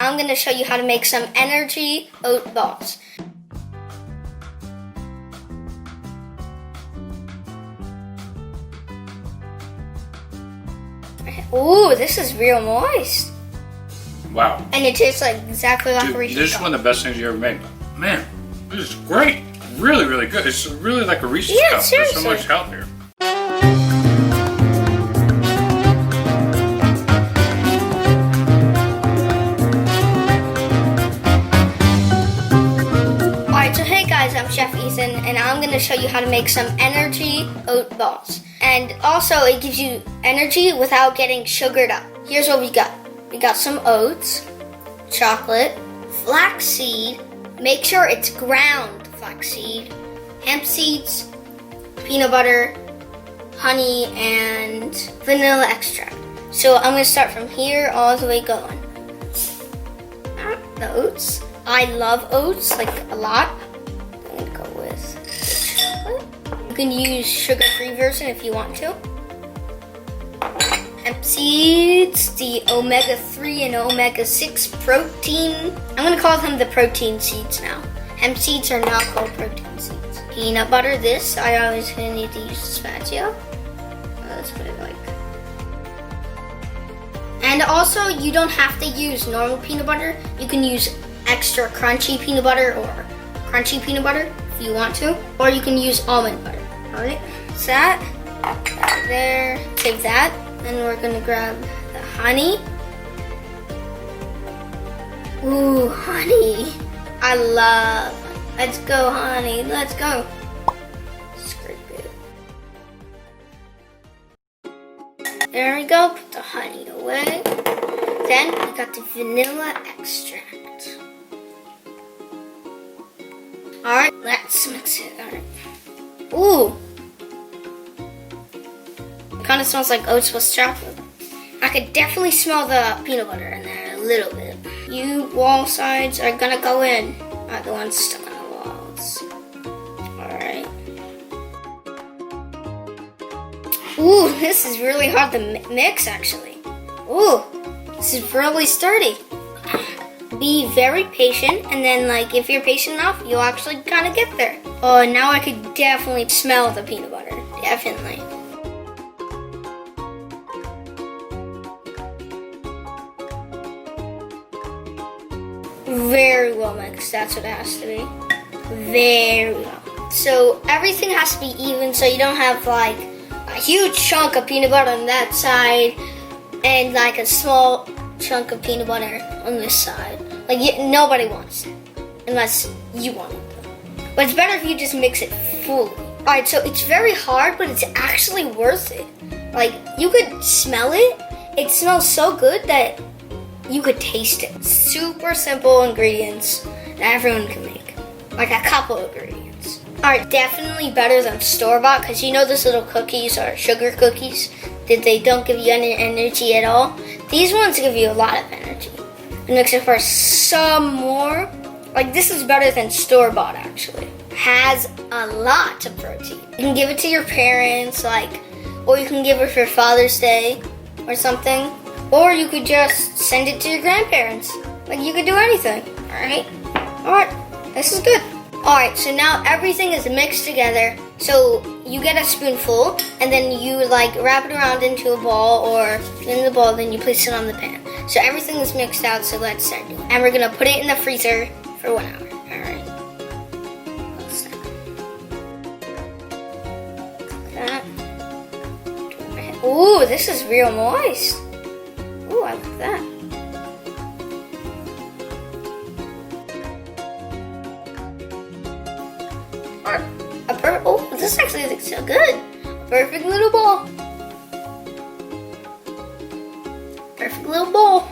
now I'm going to show you how to make some energy oat balls. Ooh, this is real moist. Wow. And it tastes like exactly like a Reese's This is cup. one of the best things you ever made. Man, this is great. Really, really good. It's really like a Reese's cup. Seriously. There's so much healthier. Alright, so hey guys, I'm Chef Ethan, and I'm going to show you how to make some energy oat balls. And also, it gives you energy without getting sugared up. Here's what we got. We got some oats, chocolate, flaxseed, make sure it's ground flaxseed, hemp seeds, peanut butter, honey, and vanilla extract. So I'm going to start from here all the way going. The oats. I love oats, like a lot. I'm going to go with the chocolate. You can use sugar-free version if you want to. Hemp seeds, the omega-3 and omega-6 protein. I'm going to call them the protein seeds now. Hemp seeds are now called protein seeds. Peanut butter, this, I always gonna need to use the spatula. Let's put it like. And also, you don't have to use normal peanut butter. You can use extra crunchy peanut butter or crunchy peanut butter if you want to. Or you can use almond butter. Alright, that's that. There, save that. Then we're gonna grab the honey. Ooh, honey. I love honey. Let's go, honey. Let's go. Scrape it. There we go. Put the honey away. Then we got the vanilla extract. Alright, let's mix it. Alright. Ooh. It kind of smells like oats with chocolate. I could definitely smell the peanut butter in there a little bit. You wall sides are gonna go in. Not the ones stuck on the walls. Alright. Ooh, this is really hard to mix actually. Ooh, this is really sturdy. Be very patient, and then like if you're patient enough, you'll actually kind of get there. Oh, now I could definitely smell the peanut butter. Definitely. Very well mixed, that's what it has to be. Very well. So everything has to be even, so you don't have like a huge chunk of peanut butter on that side and like a small chunk of peanut butter on this side. Like nobody wants it, unless you want it. But it's better if you just mix it fully. Alright, so it's very hard, but it's actually worth it. Like, you could smell it. It smells so good that you could taste it. Super simple ingredients that everyone can make. Like a couple ingredients. Alright, definitely better than store-bought, because you know those little cookies are sugar cookies that they don't give you any energy at all. These ones give you a lot of energy. And mix it for some more. Like, this is better than store-bought actually. Has a lot of protein. You can give it to your parents, like, or you can give it for Father's Day or something. Or you could just send it to your grandparents. Like, you could do anything, alright? Alright, this is good. Alright, so now everything is mixed together. So you get a spoonful, and then you like wrap it around into a ball, or in the ball, then you place it on the pan. So everything is mixed out, so let's start doing it. And we're gonna put it in the freezer for 1 hour, alright? That. Ooh, this is real moist. Ooh, I like that. Oh, this actually looks so good. Perfect little ball. Perfect little ball.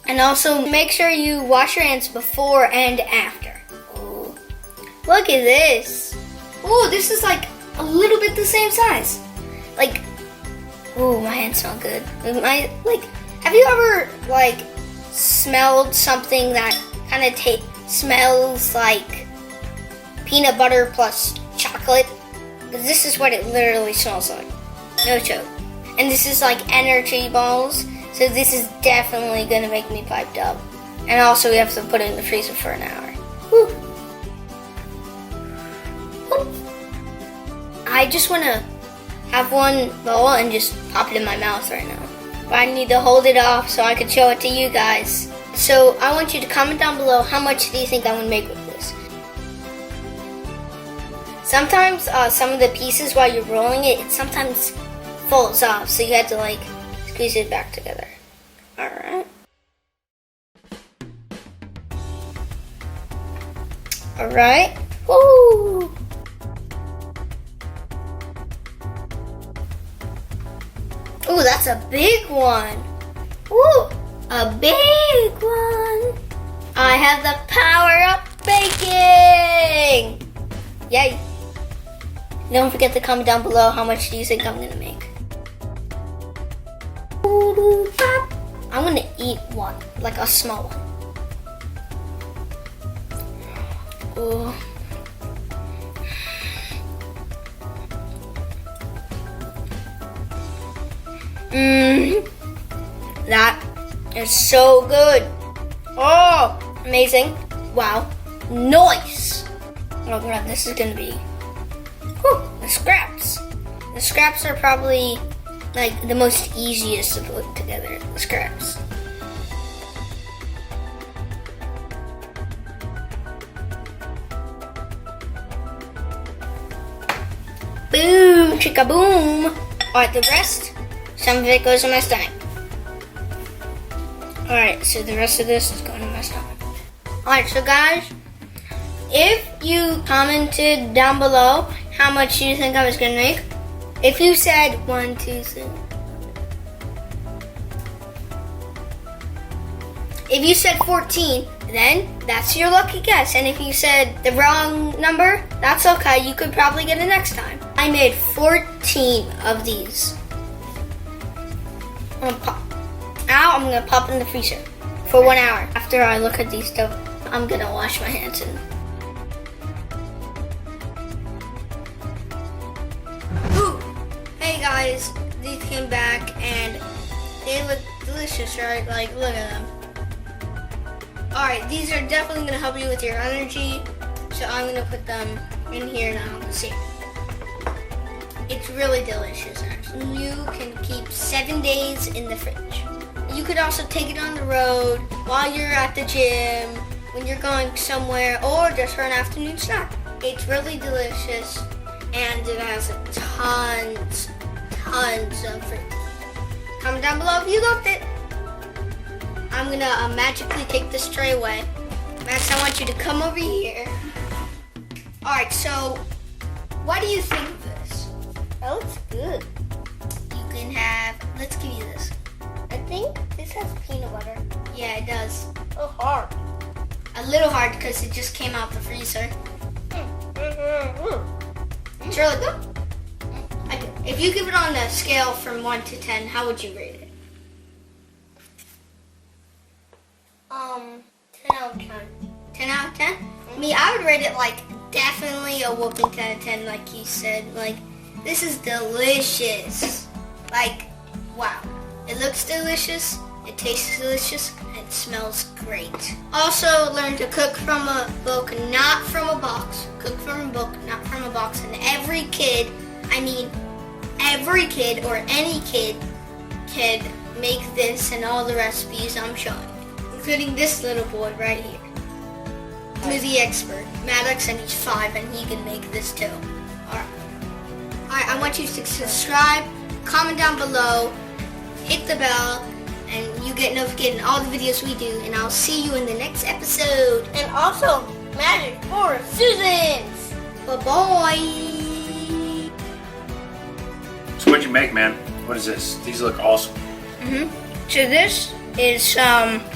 And also make sure you wash your hands before and after. Ooh. Look at this. Ooh, this is like a little bit the same size. Like, ooh, my hands smell good. Have you ever like smelled something that kind of smells like peanut butter plus chocolate. This is what it literally smells like. No joke. And this is like energy balls. So this is definitely gonna make me piped up. And also we have to put it in the freezer for an hour. Whew. I just wanna have one bowl and just pop it in my mouth right now. But I need to hold it off so I can show it to you guys. So I want you to comment down below, how much do you think I would make with this? Sometimes some of the pieces while you're rolling it sometimes falls off, so you have to like squeeze it back together. Alright. Alright. Woo! Ooh, that's a big one. Ooh, a big one. I have the power up baking. Yay. Don't forget to comment down below, how much do you think I'm gonna make? I'm gonna eat one, like a small one. Ooh. That is so good. Oh, amazing. Wow. Nice. Oh god, this is gonna be, whew, the scraps. The scraps are probably like the most easiest to put together, the scraps. Boom, chicka boom. Alright, the rest, some of it goes in my stomach. Alright, so the rest of this is going in my stomach. Alright, so guys, if you commented down below how much you think I was gonna make, if you said 1, 2, 3. If you said 14, then that's your lucky guess. And if you said the wrong number, that's okay. You could probably get it next time. I made 14 of these. I'm gonna pop. Now I'm gonna pop in the freezer for 1 hour. After I look at these stuff, I'm gonna wash my hands and. Ooh! Hey guys, these came back and they look delicious, right? Like, look at them. Alright, these are definitely gonna help you with your energy, so I'm gonna put them in here now. Let's see. It's really delicious, actually. You can keep 7 days in the fridge. You could also take it on the road while you're at the gym, when you're going somewhere, or just for an afternoon snack. It's really delicious, and it has tons of fruit. Comment down below if you loved it. I'm gonna magically take this tray away. Max, I want you to come over here. Alright, so what do you think of this? That looks good. You can have, let's give you this. I think this has peanut butter. Yeah, it does. Oh, hard. A little hard because it just came out the freezer. It's really good. If you give it on a scale from 1 to 10, how would you rate it? 10 out of 10. 10 out of 10? Me, I would rate it like definitely a whooping 10 out of 10, like you said. Like, this is delicious. Like, wow. It looks delicious, it tastes delicious, and it smells great. Also, learn to cook from a book, not from a box. Cook from a book, not from a box. And every kid, I mean every kid or any kid can make this and all the recipes I'm showing, including this little boy right here. Smoothie expert, Maddox, and he's 5 and he can make this too. Alright, I want you to subscribe, comment down below, hit the bell, and you get notified on all the videos we do, and I'll see you in the next episode. And also, Magic for Susans! Bye-bye! So what'd you make, man? What is this? These look awesome. So this is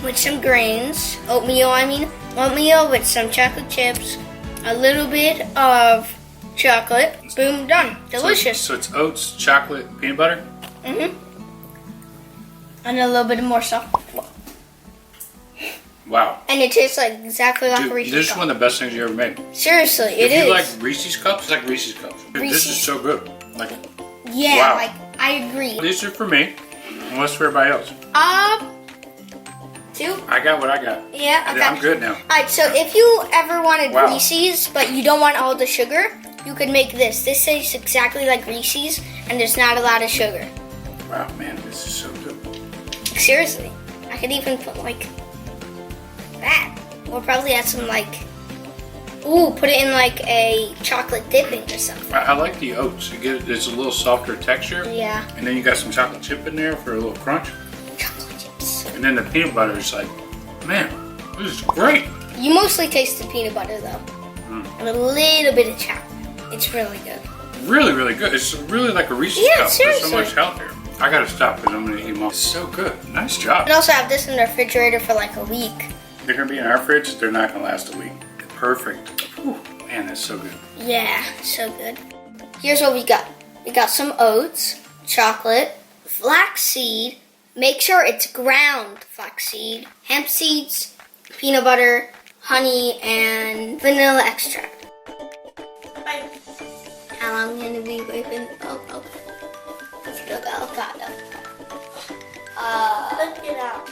with some grains, oatmeal with some chocolate chips, a little bit of chocolate. Boom, done. Delicious. So it's oats, chocolate, peanut butter? And a little bit more stuff. Wow. And it tastes like exactly like Dude, a Reese's this is cup. one of the best things you ever made. Seriously, If it you is. like Reese's cups, it's like Reese's cups. Dude, this is so good. Like, Yeah, wow. like I agree. These are for me. And what's for everybody else? 2. I got what I got. Yeah, okay. I'm good now. Alright, so if you ever wanted Wow. Reese's, but you don't want all the sugar, you could make this. This tastes exactly like Reese's, and there's not a lot of sugar. Wow, man, this is so good. Seriously. I could even put like that. Or probably add some like, put it in like a chocolate dipping or something. I like the oats. It's a little softer texture. Yeah. And then you got some chocolate chip in there for a little crunch. Chocolate chips. And then the peanut butter is like, man, this is great. You mostly taste the peanut butter though. And a little bit of chocolate. It's really good. Really, really good. It's really like a Reese's Yeah, cup. It's seriously. so much healthier. I gotta stop because I'm gonna eat them all. It's so good. Nice job. You can also have this in the refrigerator for like a week. They're gonna be in our fridge. They're not gonna last a week. Perfect. Whew, man, that's so good. Yeah, so good. Here's what we got. We got some oats, chocolate, flaxseed. Make sure it's ground flaxseed, hemp seeds, peanut butter, honey, and vanilla extract. How long am I gonna be waiting? Oh, okay. Let's go, avocado. Look it out.